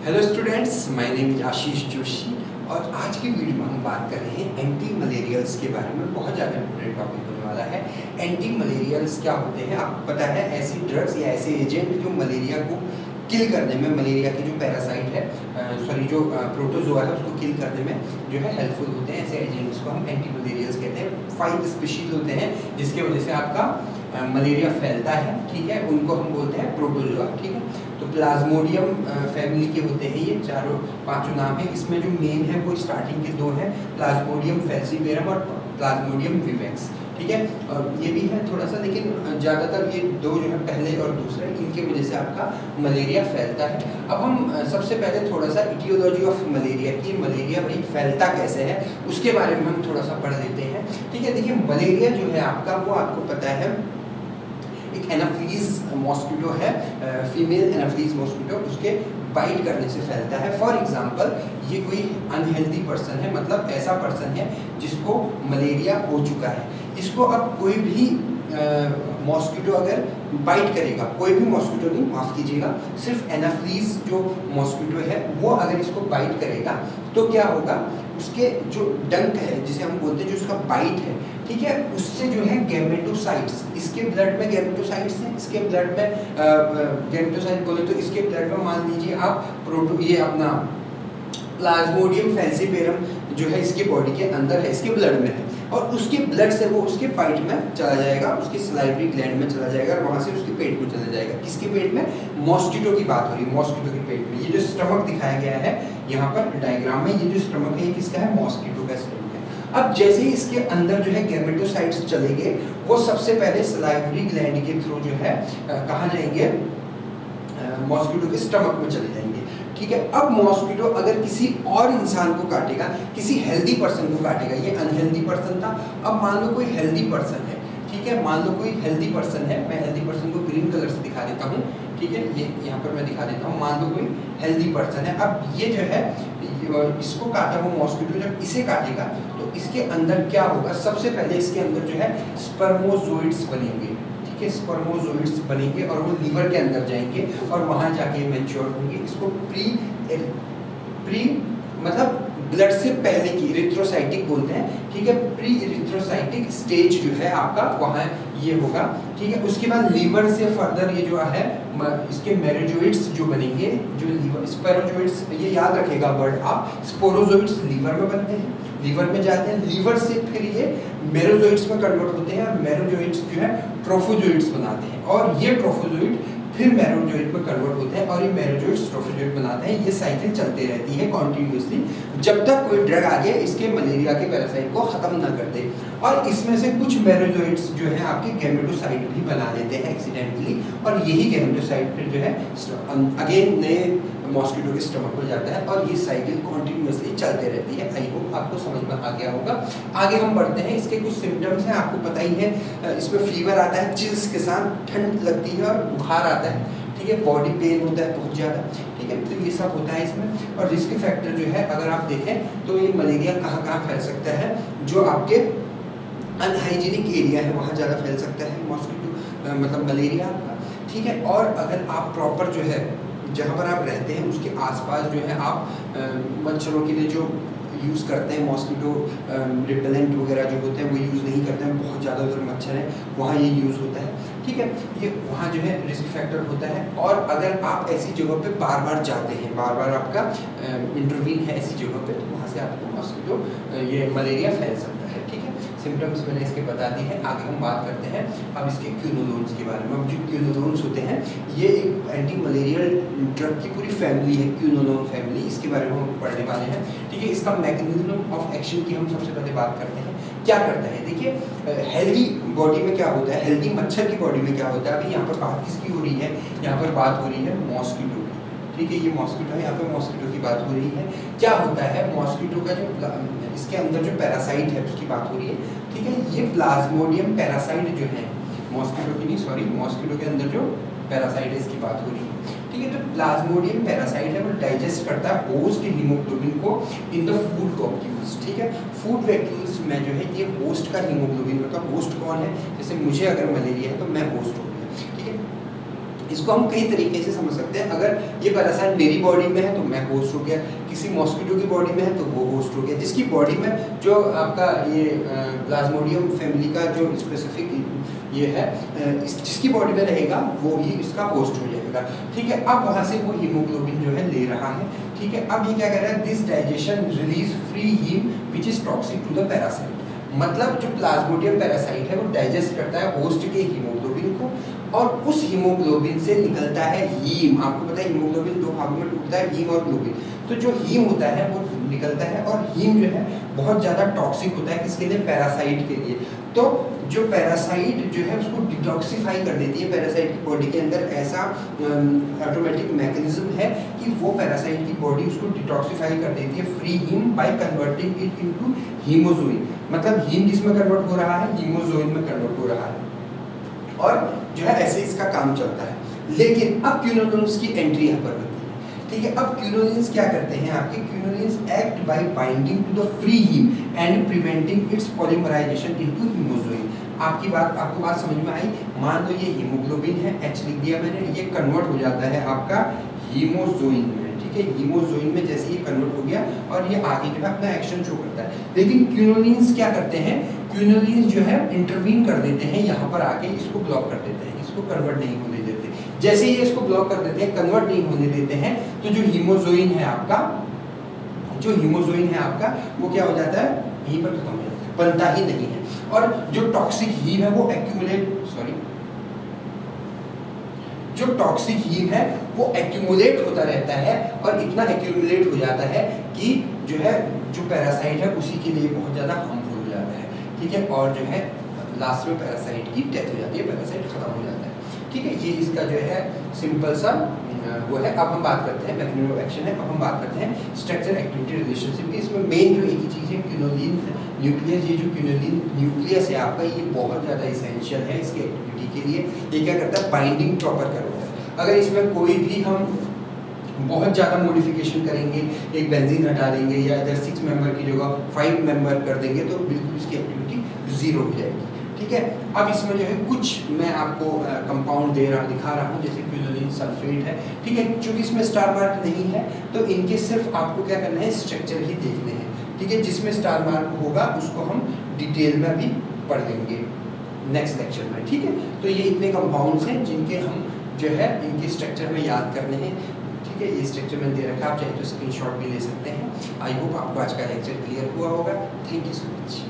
Hello students, my name is Ashish Joshi और आज की वीडियो में हम बात कर रहे हैं एंटी मलेरियल्स के बारे में। बहुत ज़्यादा इंपॉर्टेंट टॉपिक होने वाला है। एंटी मलेरियल्स क्या होते हैं आपको पता है? ऐसी ड्रग्स या ऐसे एजेंट जो मलेरिया को किल करने में, मलेरिया के जो पैरासाइट है जो प्रोटोजोआ है उसको किल करने में जो है हेल्पफुल होते हैं। ऐसे एजेंट्स को हम एंटी मलेरियल्स कहते हैं। 5 स्पीशीज होते हैं जिसके वजह से आपका मलेरिया फैलता है, ठीक है। उनको हम बोलते हैं प्रोटोजोआ, ठीक है। तो प्लाज्मोडियम फैमिली के होते हैं ये चारों पांचों नाम है। इसमें जो मेन है वो स्टार्टिंग के 2 हैं, प्लाज्मोडियम फैल्सीपेरम और प्लाज्मोडियम विवेक्स, ठीक है। और ये भी है थोड़ा सा, लेकिन ज़्यादातर ये 2 जो है पहले और दूसरे, इनके वजह से आपका मलेरिया फैलता है। अब हम सबसे पहले थोड़ा सा इटियोलॉजी ऑफ मलेरिया की, मलेरिया भाई फैलता कैसे है उसके बारे में हम थोड़ा सा पढ़ लेते हैं, ठीक है। देखिए मलेरिया जो है आपका, वो आपको पता है एक एनाफ्लीज मॉस्किटो है, फीमेल एनाफ्लीज मॉस्किटो, उसके बाइट करने से फैलता है। फॉर एग्जांपल ये कोई अनहेल्दी पर्सन है, मतलब ऐसा पर्सन है जिसको मलेरिया हो चुका है। इसको अब कोई भी मॉस्किटो अगर बाइट करेगा, कोई भी मॉस्किटो नहीं, माफ़ कीजिएगा, सिर्फ एनाफ्लीज जो मॉस्किटो है वो अगर इसको बाइट करेगा तो क्या होगा, उसके जो डंक है जिसे हम बोलते हैं, जो उसका बाइट है, ठीक है, उससे जो है गैमेटोसाइट्स, इसके ब्लड में गैमेटोसाइट्स हैं, इसके ब्लड में गैमेटोसाइट बोले तो इसके ब्लड में मान लीजिए आप ये अपना प्लाज्मोडियम फैल्सीपेरम जो है इसके बॉडी के अंदर है, इसके ब्लड में है, और उसके ब्लड से वो उसके पाइट में चला जाएगा, उसके सलाइवरी ग्लैंड में चला जाएगा और वहाँ से उसके पेट में चला जाएगा। किसके पेट में? मॉस्किटो की बात हो रही है, मॉस्किटो के पेट में। ये जो स्टमक दिखाया गया है यहाँ पर डायग्राम में, ये जो स्टमक है ये किसका है? मॉस्किटो का स्टमक है। अब जैसे ही इसके अंदर जो है गैमेटोसाइट्स चलेंगे, वो सबसे पहले सलाइवरी ग्लैंड के थ्रू जो है कहाँ जाएंगे? मॉस्किटो के स्टमक में चले जाएंगे, ठीक है। अब मॉस्किटो अगर किसी और इंसान को काटेगा, किसी हेल्दी पर्सन को काटेगा, ये अनहेल्दी पर्सन था, अब मान लो कोई हेल्दी पर्सन है, ठीक है, मान लो कोई हेल्दी पर्सन है, मैं हेल्दी पर्सन को ग्रीन कलर से दिखा देता हूँ, ठीक है, ये यहाँ पर मैं दिखा देता हूँ। मान लो कोई हेल्दी पर्सन है, अब ये जो है इसको काटा हुआ मॉस्किटो जब इसे काटेगा तो इसके अंदर क्या होगा? सबसे पहले इसके अंदर जो है स्पर्मोजोइड्स बनेंगे, ठीक है, स्पर्मोजोइड्स बनेंगे और वो लीवर के अंदर जाएंगे और वहाँ जाके मैच्योर होंगे। इसको प्री मतलब ब्लड से पहले की इरिथ्रोसाइटिक बोलते हैं, ठीक है। प्री इरिथ्रोसाइटिक स्टेज जो है आपका वहाँ ये होगा, ठीक है। उसके बाद लीवर से फर्दर ये जो है इसके मेरोजोइड्स जो बनेंगे, जो लीवर स्पेरोजोइड्स, ये याद रखेगा वर्ड आप, स्पोरोजोइड्स लीवर में बनते हैं, लीवर में जाते हैं, लीवर से फिर ये मेरोजोइड्स में कन्वर्ट होते हैं और मेरोजोइड्स जो है ट्रोफोजोइड्स बनाते हैं, और ये ट्रोफोजोइड फिर मेरोजोइड में कन्वर्ट होते हैं और ये मेरोजोइड्स ट्रोफोजोइड बनाते हैं। ये साइकिल चलती रहती है कॉन्टिन्यूसली जब तक कोई ड्रग आगे इसके मलेरिया के पैरासाइट को खत्म ना कर दे। और इसमें से कुछ मेरोजोइड्स जो है आपके गैमेटोसाइट भी बना लेते हैं एक्सीडेंटली, और यही गैमेटोसाइट फिर जो है अगेन नए मॉस्किटो के स्टमक में जाता है और ये साइकिल कॉन्टिन्यूसली चलते रहती है। आई होप आपको समझ में आ गया होगा। आगे हम बढ़ते हैं। इसके कुछ सिम्टम्स हैं, आपको पता ही है, इसमें फीवर आता है, चिल्स के साथ ठंड लगती है और बुखार आता है, ठीक है, बॉडी पेन होता है बहुत ज़्यादा, ठीक है, तो ये सब होता है इसमें। और रिस्क फैक्टर जो है अगर आप देखें तो ये मलेरिया कहाँ कहाँ फैल सकता है? जो आपके अनहाइजीनिक एरिया है वहाँ ज़्यादा फैल सकता है मॉस्किटो, मतलब मलेरिया आपका, ठीक है। और अगर आप प्रॉपर जो है जहाँ पर आप रहते हैं उसके आसपास जो है आप मच्छरों के लिए जो यूज़ करते हैं, मॉस्किटो रिपेलेंट वगैरह जो होते हैं वो यूज़ नहीं करते हैं, बहुत ज़्यादा उधर मच्छर है वहाँ ये यूज़ होता है, ठीक है, ये वहाँ जो है रिस्क फैक्टर होता है। और अगर आप ऐसी जगह पे बार बार जाते हैं, बार बार आपका इंटरवीन है ऐसी जगह पे, तो वहाँ से आपको मॉस्किटो ये मलेरिया फैल सकता है, ठीक है। सिम्टम्स मैंने इसके बता दी हैं। आगे हम बात करते हैं अब इसके क्यूनोलोन्स के बारे में। अब जो क्यूनोलोन्स होते हैं ये एक एंटी मलेरियल ड्रग की पूरी फैमिली है, क्यूनोलोन फैमिली, इसके बारे में हम पढ़ने वाले हैं, ठीक है। इसका मैकेनिज्म ऑफ एक्शन की हम सबसे पहले बात करते हैं। क्या करता है? देखिए हेल्दी बॉडी में क्या होता है, हेल्दी मच्छर की बॉडी में क्या होता है? अभी यहाँ पर बात किसकी हो रही है? यहाँ पर बात हो रही है मॉस्किटो की, ठीक है, ये मॉस्किटो है, यहाँ पे मॉस्किटो की बात हो रही है। क्या होता है मॉस्किटो का जो इसके अंदर जो पैरासाइट है उसकी बात हो रही है, ठीक है। ये प्लाज्मोडियम पैरासाइट जो है, मॉस्किटो की नहीं, सॉरी, मॉस्किटो के अंदर जो पैरासाइट है इसकी बात हो रही है, ठीक है। तो प्लाज्मोडियम पैरासाइट है वो डाइजेस्ट करता है होस्ट हीमोग्लोबिन को इन द फूड वैक्यूल्स, ठीक है। फूड वैक्यूल्स में जो है ये होस्ट का हीमोग्लोबिन, मतलब होस्ट कौन है? जैसे मुझे अगर मलेरिया है तो मैं होस्ट हो गया, ठीक है। इसको हम कई तरीके से समझ सकते हैं। अगर ये पैरासाइट मेरी बॉडी में है तो मैं होस्ट हो गया, किसी मॉस्किटो की बॉडी में है तो वो होस्ट हो गया, जिसकी बॉडी में जो आपका ये प्लाज्मोडियम फैमिली का जो स्पेसिफिक ये है जिसकी बॉडी में रहेगा वो ही इसका होस्ट हो जाएगा। ठीक है, अब वहाँ से वो हीमोग्लोबिन जो है ले रहा है। ठीक है, अब ये क्या कह रहा है, this digestion release free heme which is toxic to the parasite. मतलब जो प्लाज्मोडियम पैरासाइट है वो डाइजेस्ट करता है होस्ट के हीमोग्लोबिन को, और उस हीमोग्लोबिन से निकलता है हीम। आपको पता है हीमोग्लोबिन दो भागों में टूटता है, हीम और ग्लोबिन। तो जो हीम होता है वो निकलता है, और हीम जो है बहुत ज़्यादा टॉक्सिक होता है किसके लिए, पैरासाइट के लिए। तो जो पैरासाइट जो है उसको डिटॉक्सिफाई कर देती है। पैरासाइट की बॉडी के अंदर ऐसा ऑटोमेटिक मैकेनिज्म है कि वो पैरासाइट की बॉडी उसको डिटॉक्सिफाई कर देती है free heme by converting it into hemozoin. मतलब हीम किस में कन्वर्ट हो रहा है, हीमोजोइन में कन्वर्ट हो रहा है, और जो है ऐसे इसका काम चलता है। लेकिन अब क्विनोलिन्स की एंट्री यहाँ पर होती है। ठीक है, अब क्विनोलिन्स क्या करते हैं, आपके quinolines act by binding to the free heme and preventing its polymerization into hemozoin. आपको बात समझ में आई। मान लो ये हीमोग्लोबिन है, H लिख दिया मैंने, ये कन्वर्ट हो जाता है आपका हीमोजोइन में। ठीक है, हीमोजोइन में जैसे ये कन्वर्ट हो गया और ये आगे जो है अपना एक्शन शो करता है। लेकिन क्विनोलिन्स क्या करते हैं, क्विनोलिन्स जो है इंटरवीन कर देते हैं, यहाँ पर आके इसको ब्लॉक कर देते हैं, इसको कन्वर्ट नहीं होने देते। जैसे ही इसको ब्लॉक कर देते हैं, कन्वर्ट नहीं होने देते हैं, तो जो हीमोजोइन है आपका वो क्या हो जाता है, यहीं पर खत्म हो जाता है, बनता ही नहीं है। और जो टॉक्सिक हीम है वो एक्यूमुलेट होता रहता है, और इतना एक्यूमुलेट हो जाता है कि जो है जो पैरासाइट है उसी के लिए बहुत ज़्यादा हार्मफुल हो जाता है। ठीक है, और जो है लास्ट में पैरासाइट की डेथ हो जाती है, पैरासाइट खत्म हो जाता है। ठीक है, ये इसका जो है सिंपल सा वो है। अब हम बात करते हैं मैकेनिज्म ऑफ एक्शन है। अब हम बात करते हैं स्ट्रक्चर एक्टिविटी रिलेशनशिप की। इसमें मेन जो एक ही चीज़ है क्विनोलिन न्यूक्लियस। ये जो क्विनोलिन न्यूक्लियस है आपका, ये बहुत ज़्यादा इसेंशियल है इसकी एक्टिविटी के लिए। ये क्या करता है, बाइंडिंग प्रॉपर करता है। अगर इसमें कोई भी हम बहुत ज़्यादा मॉडिफिकेशन करेंगे, एक बेंजीन हटा देंगे या इधर 6 मेंबर की जगह 5 मेंबर कर देंगे, तो बिल्कुल इसकी एक्टिविटी ज़ीरो हो जाएगी। ठीक है, अब इसमें जो है कुछ मैं आपको कंपाउंड दिखा रहा हूँ, जैसे क्विनोलिन सल्फेट है। ठीक है, चूँकि इसमें स्टार मार्क नहीं है तो इनके सिर्फ आपको क्या करना है, स्ट्रक्चर ही देखने हैं। ठीक है, जिसमें स्टार मार्क होगा उसको हम डिटेल में भी पढ़ लेंगे नेक्स्ट लेक्चर में। ठीक है, तो ये इतने कंपाउंड्स हैं जिनके हम जो है इनके स्ट्रक्चर में याद करने हैं। ठीक है, ये स्ट्रक्चर में दे रखा है, आप चाहे तो स्क्रीनशॉट भी ले सकते हैं। आई होप आपको आज का लेक्चर क्लियर हुआ होगा। Thank you so much.